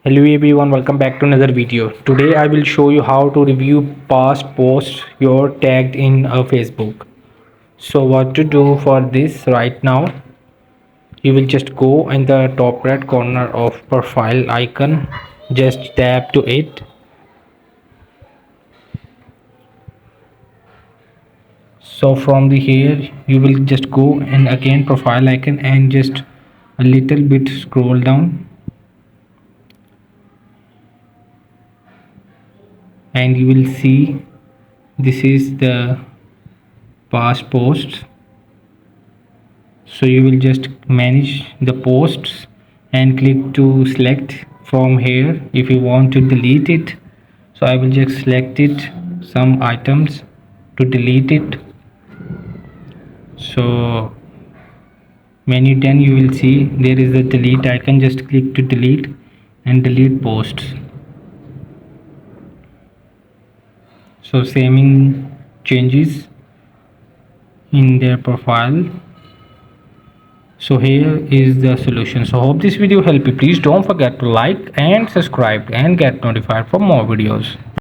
Hello everyone, welcome back to another video. Today I will show you how to review past posts you're tagged in a Facebook. So what to do for this right now, you will just go in the top right corner of profile icon, just tap to it. So from the here you will just go and again profile icon and just a little bit scroll down and you will see this is the past posts. So you will just manage the posts and click to select from here if you want to delete it. So I will just select it, some items to delete it. So when you done, you will see there is a delete icon. Just click to delete and delete posts. So saving changes in their profile. So here is the solution. So hope this video helped you. Please don't forget to like and subscribe and get notified for more videos.